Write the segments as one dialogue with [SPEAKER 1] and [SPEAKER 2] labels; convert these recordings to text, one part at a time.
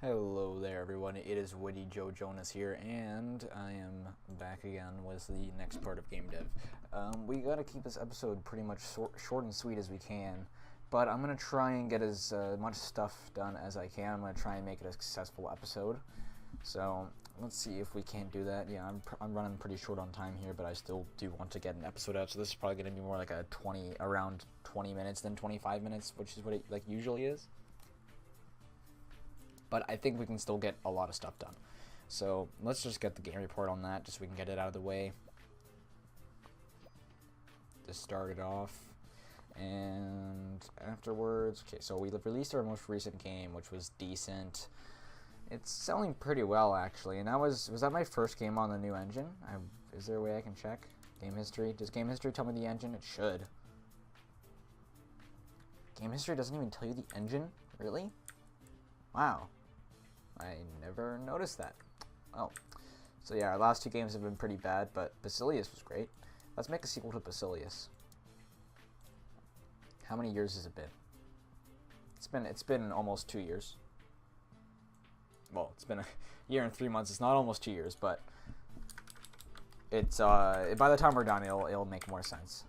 [SPEAKER 1] Hello there everyone, it is Witty Joe Jonas here, and I am back again with the next part of Game Dev. We gotta keep this episode pretty much short and sweet as we can, but I'm gonna try and get as much stuff done as I can. I'm gonna try and make it a successful episode. So, let's see if we can't do that. Yeah, I'm running pretty short on time here, but I still do want to get an episode out, so this is probably gonna be more like around 20 minutes than 25 minutes, which is what it usually is. But I think we can still get a lot of stuff done. So let's just get the game report on that, just so we can get it out of the way. Just start it off. And afterwards, okay, so we released our most recent game, which was decent. It's selling pretty well, actually. And was that my first game on the new engine? Is there a way I can check? Game history? Does game history tell me the engine? It should. Game history doesn't even tell you the engine? Really? Wow. I never noticed that. Oh. So yeah, our last two games have been pretty bad, but Basilius was great. Let's make a sequel to Basilius. How many years has it been? It's been almost 2 years. Well, it's been a year and 3 months. It's not almost 2 years, but it's by the time we're done, it'll make more sense.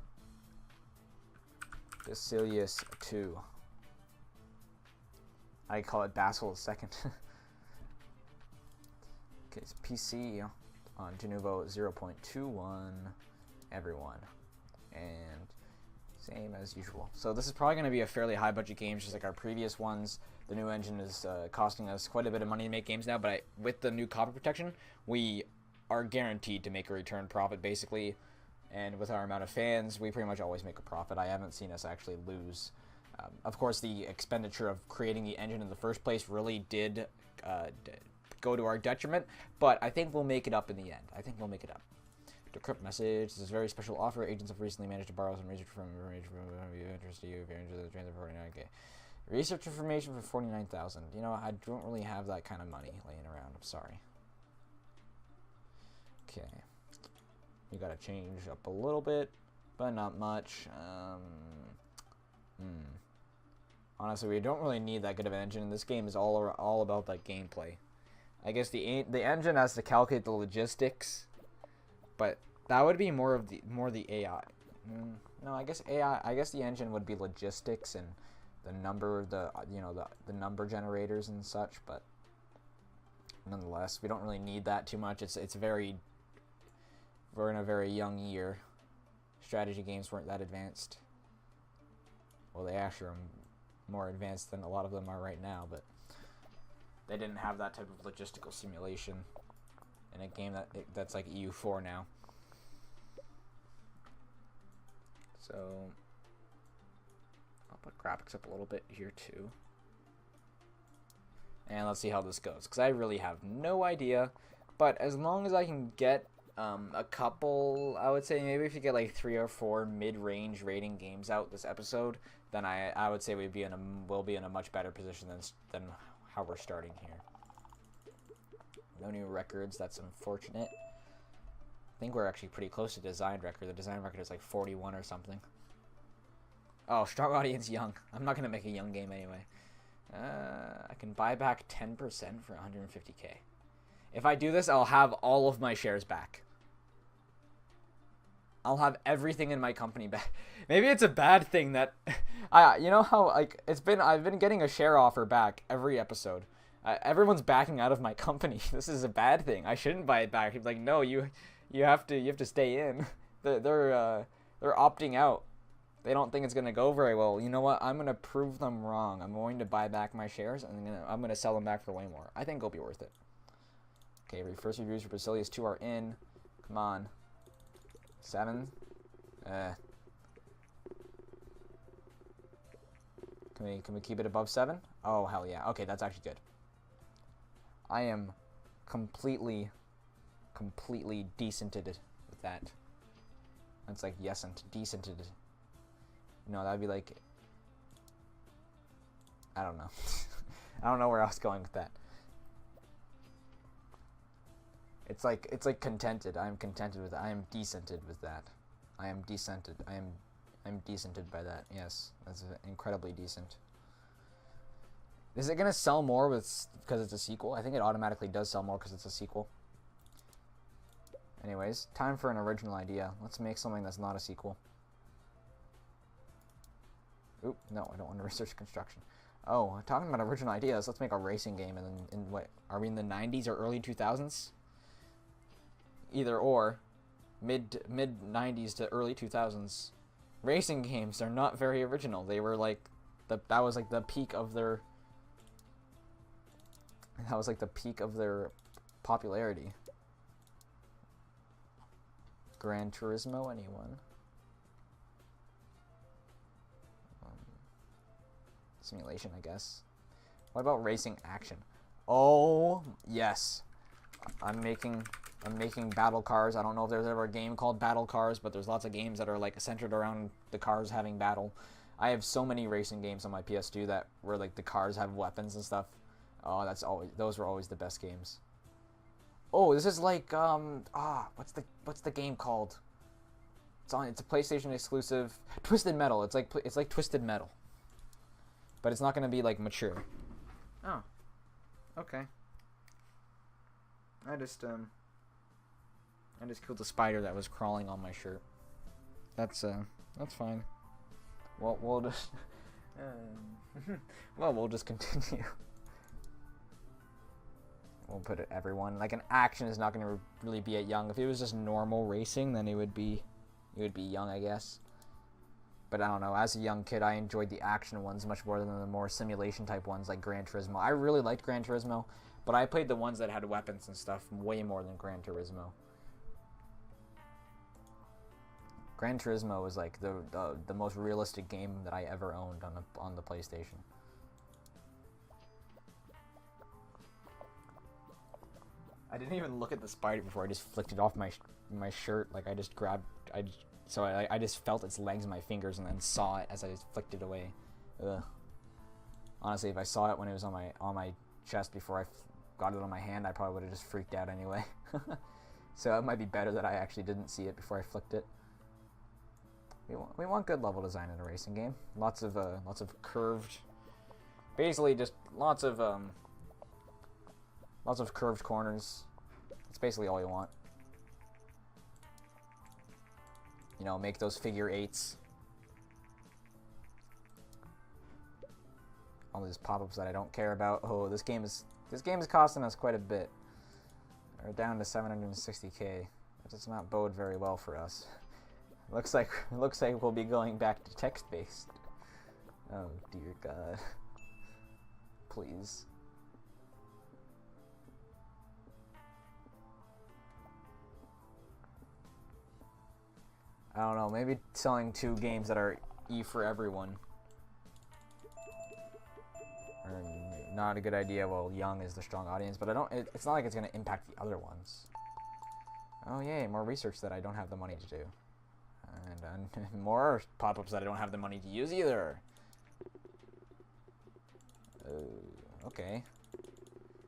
[SPEAKER 1] Basilius 2. I call it Basil II. Okay, it's PC on Genuvo 0.21, everyone, and same as usual. So this is probably going to be a fairly high budget game, just like our previous ones. The new engine is costing us quite a bit of money to make games now, but with the new copy protection, we are guaranteed to make a return profit, basically, and with our amount of fans, we pretty much always make a profit. I haven't seen us actually lose. Of course, the expenditure of creating the engine in the first place really did go to our detriment, but I think we'll make it up in the end. I think we'll make it up. Decrypt message. This is a very special offer. Agents have recently managed to borrow some research from interest to you if you're interested in the transfer for 49K. Research information for 49,000. You know, I don't really have that kind of money laying around. I'm sorry. Okay. We gotta change up a little bit, but not much. Honestly, we don't really need that good of an engine. This game is all about that gameplay. I guess the engine has to calculate the logistics, but that would be more the AI. No, I guess AI. I guess the engine would be logistics and the number of the number generators and such. But nonetheless, we don't really need that too much. We're in a very young year. Strategy games weren't that advanced. Well, they actually are more advanced than a lot of them are right now, but they didn't have that type of logistical simulation in a game that's like EU4 now. So I'll put graphics up a little bit here too. And let's see how this goes, because I really have no idea. But as long as I can get a couple, I would say maybe if you get like 3 or 4 mid-range rating games out this episode, then I would say we'll be in a much better position than how we're starting here. No new records. That's unfortunate. I think we're actually pretty close to design record. The design record is like 41 or something. Oh, strong audience, young. I'm not gonna make a young game anyway. I can buy back 10% for 150K. If I do this, I'll have all of my shares back. I'll have everything in my company back. Maybe it's a bad thing that you know how like I've been getting a share offer back every episode. Everyone's backing out of my company. This is a bad thing. I shouldn't buy it back. He's like, no, you have to stay in. They're opting out. They don't think it's gonna go very well. You know what? I'm gonna prove them wrong. I'm going to buy back my shares and I'm gonna sell them back for way more. I think it'll be worth it. Okay, first reviews for Basilius 2 are in. Come on. 7. Can we keep it above 7? Oh, hell yeah. Okay, that's actually good. I am completely decented with that. That's like yesent, decented. No, that'd be like, I don't know. I don't know where I was going with that. It's like contented. I am contented with it. I am decented with that. I am decented. I'm decented by that. Yes, that's incredibly decent. Is it gonna sell more because it's a sequel? I think it automatically does sell more because it's a sequel. Anyways, time for an original idea. Let's make something that's not a sequel. Oop, no, I don't want to research construction. Oh, talking about original ideas, let's make a racing game in what, are we in the 90s or early 2000s? Either or, mid 90s to early 2000s. Racing games are not very original. They were like that was like the peak of their popularity. Gran Turismo, anyone? Simulation, I guess. What about racing action? Oh, yes. I'm making battle cars. I don't know if there's ever a game called Battle Cars, but there's lots of games that are like centered around the cars having battle. I have so many racing games on my PS2 that where like the cars have weapons and stuff. Oh, those were always the best games. Oh, this is like what's the game called? It's a PlayStation exclusive. Twisted Metal. It's like Twisted Metal. But it's not going to be like mature. Oh. Okay. I just killed a spider that was crawling on my shirt. That's fine. Well, we'll just we'll just continue. We'll put it everyone. Like an action is not going to really be at young. If it was just normal racing, then it would be young, I guess. But I don't know. As a young kid, I enjoyed the action ones much more than the more simulation type ones like Gran Turismo. I really liked Gran Turismo, but I played the ones that had weapons and stuff way more than Gran Turismo. Gran Turismo was like the most realistic game that I ever owned on the PlayStation. I didn't even look at the spider before. I just flicked it off my shirt. Like I just felt its legs in my fingers and then saw it as I just flicked it away. Ugh. Honestly, if I saw it when it was on my chest before I got it on my hand, I probably would have just freaked out anyway. So it might be better that I actually didn't see it before I flicked it. We want good level design in a racing game. Lots of curved, basically just lots of curved corners. That's basically all you want. You know, make those figure eights. All these pop-ups that I don't care about. Oh, this game is costing us quite a bit. We're down to 760K. That does not bode very well for us. Looks like we'll be going back to text-based. Oh dear God. Please. I don't know, maybe selling 2 games that are E for everyone. Or not a good idea. Well, young is the strong audience, but it's not like it's going to impact the other ones. Oh yay, more research that I don't have the money to do. And more pop-ups that I don't have the money to use either. Okay.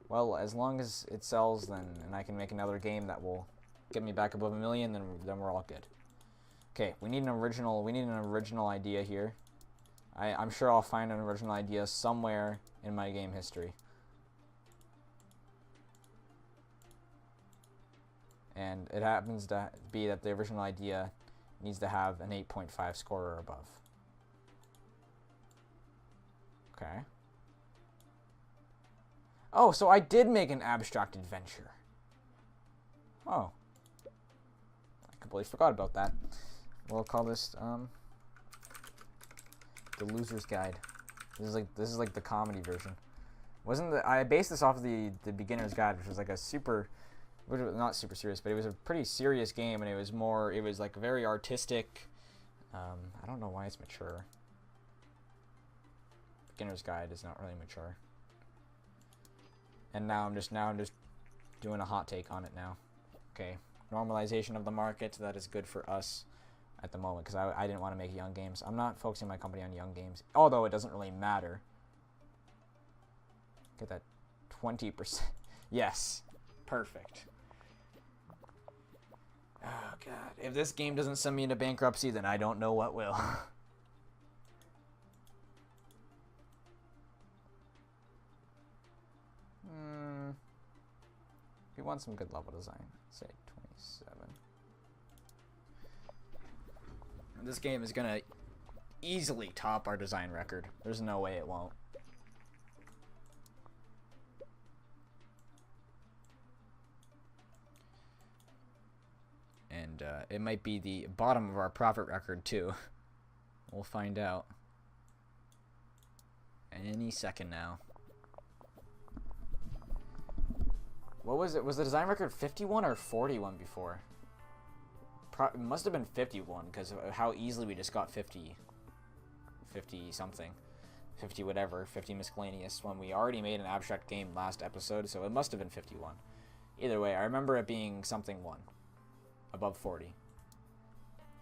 [SPEAKER 1] Well, as long as it sells, and I can make another game that will get me back above 1 million, then we're all good. Okay, we need an original idea here. I'm sure I'll find an original idea somewhere in my game history. And it happens to be that the original idea needs to have an 8.5 score or above. Okay. Oh, so I did make an abstract adventure. Oh. I completely forgot about that. We'll call this the Loser's Guide. This is like the comedy version. I based this off of the Beginner's Guide, which was like a not super serious, but it was a pretty serious game, and it was like very artistic. I don't know why it's mature. Beginner's Guide is not really mature. And now I'm just doing a hot take on it now. Okay, normalization of the market, that is good for us at the moment, because I didn't want to make young games. I'm not focusing my company on young games, although it doesn't really matter. Get that 20%. Yes, perfect. Oh God, if this game doesn't send me into bankruptcy, then I don't know what will. want some good level design. Say 27. This game is gonna easily top our design record. There's no way it won't. And it might be the bottom of our profit record too. We'll find out any second now. What was it? Was the design record 51 or 41 before? It must have been 51 because of how easily we just got 50 something. 50 whatever, 50 miscellaneous when we already made an abstract game last episode, so it must have been 51. Either way, I remember it being something 1. Above 40.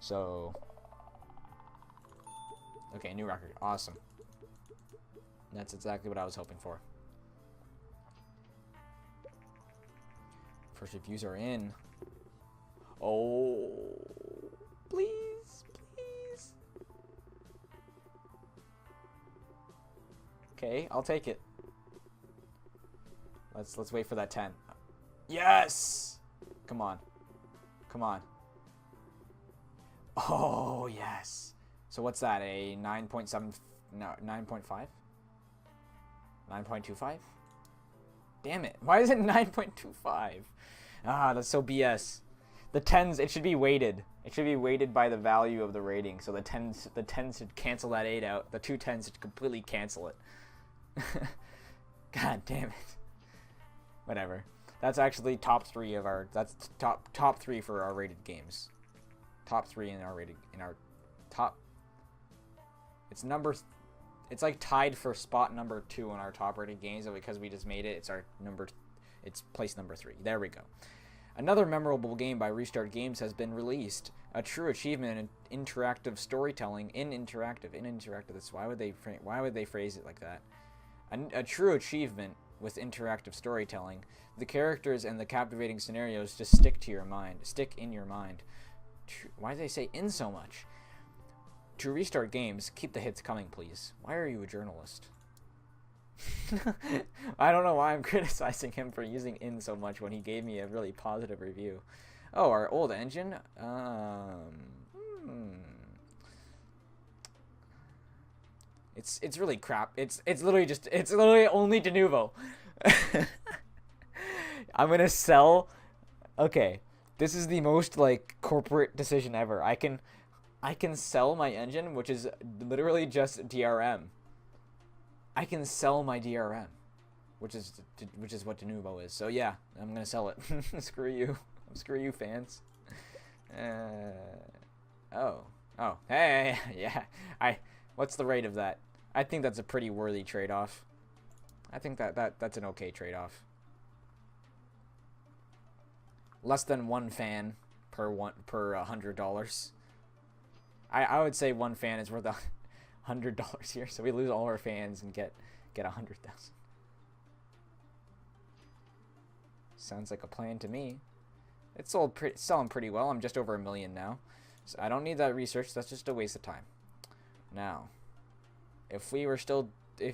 [SPEAKER 1] So, okay, new record. Awesome. That's exactly what I was hoping for. First reviews are in. Oh, please, please. Okay, I'll take it. Let's wait for that 10. Yes! Come on. Come on. Oh, yes. So what's that? A 9.7 no, 9.5? 9.25? Damn it. Why is it 9.25? Ah, that's so BS. The 10s, it should be weighted. It should be weighted by the value of the rating. So the 10s should cancel that 8 out. The two 10s should completely cancel it. God damn it. Whatever. That's actually top 3 of our. That's top 3 for our rated games. Top 3 in our top. It's number. It's like tied for spot number 2 in our top rated games, and because we just made it, it's our number. It's place number 3. There we go. Another memorable game by Restart Games has been released. A true achievement in interactive storytelling. In interactive. That's why would they phrase it like that? A true achievement with interactive storytelling. The characters and the captivating scenarios just stick in your mind. Why do they say in so much? To Restart Games, keep the hits coming, please. Why are you a journalist? I don't know why I'm criticizing him for using in so much when he gave me a really positive review. Oh, our old engine? It's really crap. It's literally only de novo. I'm gonna sell. Okay, this is the most like corporate decision ever. I can sell my engine, which is literally just DRM. I can sell my DRM, which is what de novo is. So yeah, I'm gonna sell it. Screw you. Screw you, fans. Oh, hey, yeah. What's the rate of that? I think that's a pretty worthy trade-off. I think that's an okay trade-off. Less than 1 fan per $100. I would say 1 fan is worth $100 here, so we lose all our fans and get 100,000. Sounds like a plan to me. It's selling pretty well. I'm just over 1 million now, so I don't need that research. That's just a waste of time. Now, if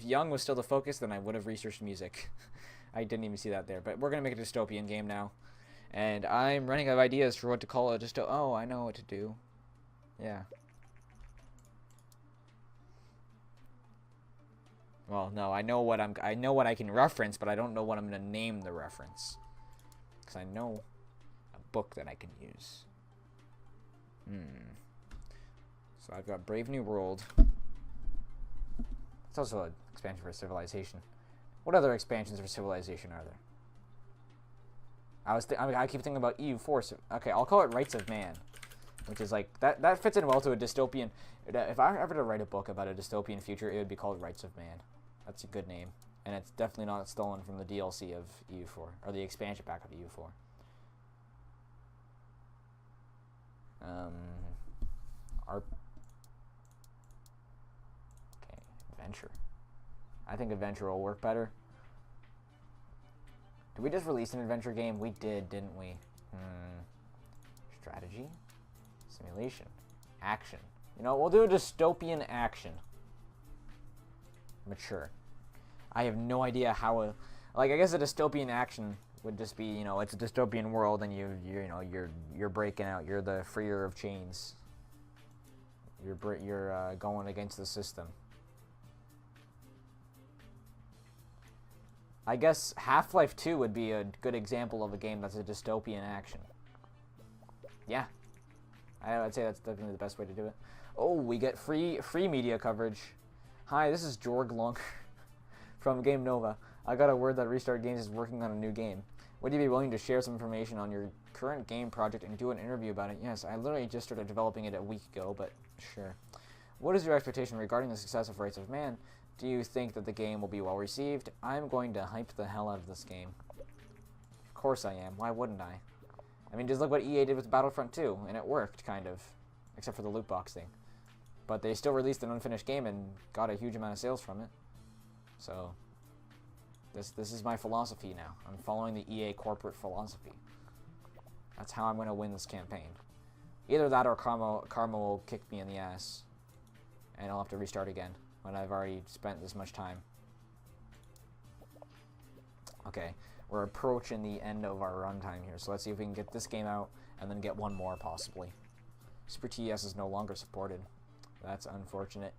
[SPEAKER 1] Young was still the focus, then I would have researched music. I didn't even see that there, but we're gonna make a dystopian game now, and I'm running out of ideas for what to call it. Oh, I know what to do. Yeah. Well, no, I know what I can reference, but I don't know what I'm gonna name the reference, because I know a book that I can use. So I've got Brave New World. It's also an expansion for Civilization. What other expansions for Civilization are there? I keep thinking about EU4. Okay, I'll call it Rights of Man, which is like that fits in well to a dystopian. If I were ever to write a book about a dystopian future, it would be called Rights of Man. That's a good name, and it's definitely not stolen from the DLC of EU4 or the expansion pack of EU4. Okay, adventure. I think adventure will work better. Did we just release an adventure game? We did, didn't we? Strategy, simulation, action. You know, we'll do a dystopian action. Mature. I have no idea how I guess a dystopian action would just be, you know, it's a dystopian world, and you're breaking out. You're the freer of chains. You're going against the system. I guess Half-Life 2 would be a good example of a game that's a dystopian action. Yeah. I'd say that's definitely the best way to do it. Oh, we get free media coverage. Hi, this is Jorg Long from Game Nova. I got a word that Restart Games is working on a new game. Would you be willing to share some information on your current game project and do an interview about it? Yes, I literally just started developing it a week ago, but sure. What is your expectation regarding the success of Rights of Man? Do you think that the game will be well received? I'm going to hype the hell out of this game. Of course I am. Why wouldn't I? I mean, just look what EA did with Battlefront 2, and it worked, kind of. Except for the loot box thing. But they still released an unfinished game and got a huge amount of sales from it. So, this is my philosophy now. I'm following the EA corporate philosophy. That's how I'm going to win this campaign. Either that or karma will kick me in the ass. And I'll have to restart again when I've already spent this much time. Okay, we're approaching the end of our runtime here, so let's see if we can get this game out and then get one more possibly. Super TES is no longer supported. That's unfortunate.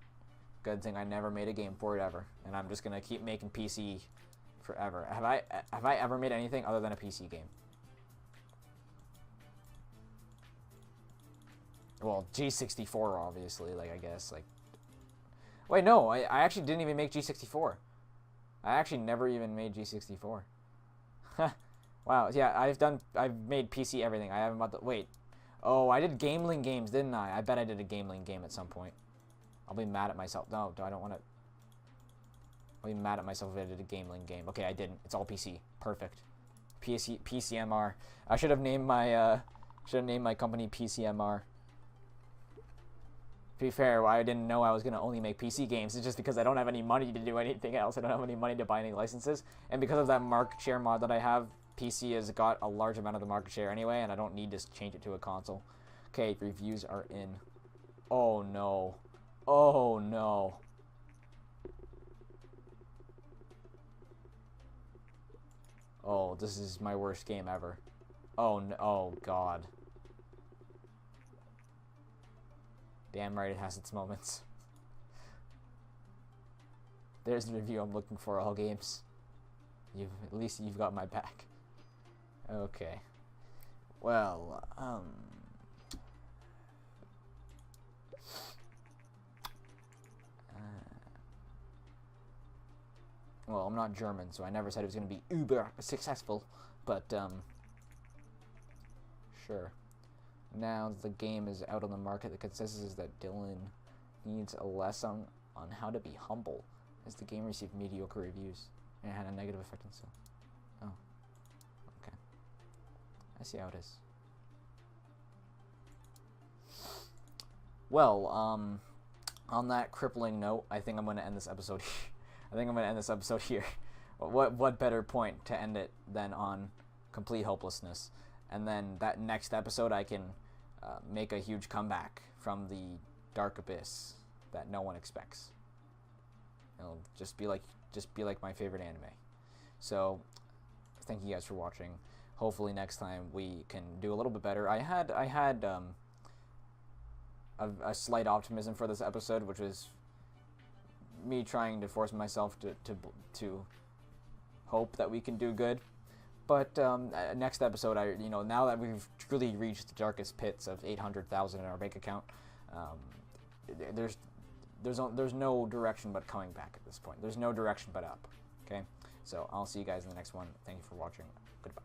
[SPEAKER 1] Good thing I never made a game for it ever, and I'm just gonna keep making PC forever. Have I ever made anything other than a PC game? Well, G64 obviously, like I guess, like. Wait, no, I actually didn't even make G64. I actually never even made G64. Wow, yeah, I've made PC everything. I haven't bought the, wait. Oh, I did Gameling games, didn't I? I bet I did a Gameling game at some point. I'll be mad at myself. No, I don't want to. I'll be mad at myself if I did a Gameling game. Okay, I didn't. It's all PC. Perfect. PCMR. I should have named my company PCMR. To be fair, I didn't know I was going to only make PC games. It's just because I don't have any money to do anything else. I don't have any money to buy any licenses. And because of that market share mod that I have, PC has got a large amount of the market share anyway, and I don't need to change it to a console. Okay, reviews are in. Oh, no. Oh, no. Oh, this is my worst game ever. Oh, no. Oh, God. Damn right it has its moments. There's the review I'm looking for, all games. At least you've got my back. Okay. Well, well, I'm not German, so I never said it was going to be uber successful, but, sure. Now that the game is out on the market, the consensus is that Dylan needs a lesson on how to be humble, as the game received mediocre reviews and had a negative effect on sales. Oh. Okay. I see how it is. Well, on that crippling note, I think I'm going to end this episode here. What better point to end it than on complete hopelessness? And then that next episode, I can make a huge comeback from the dark abyss that no one expects. It'll just be like my favorite anime. So, thank you guys for watching. Hopefully next time we can do a little bit better. I had a slight optimism for this episode, which was me trying to force myself to hope that we can do good. But next episode, now that we've truly reached the darkest pits of 800,000 in our bank account, there's no direction but coming back at this point. There's no direction but up. Okay, so I'll see you guys in the next one. Thank you for watching. Goodbye.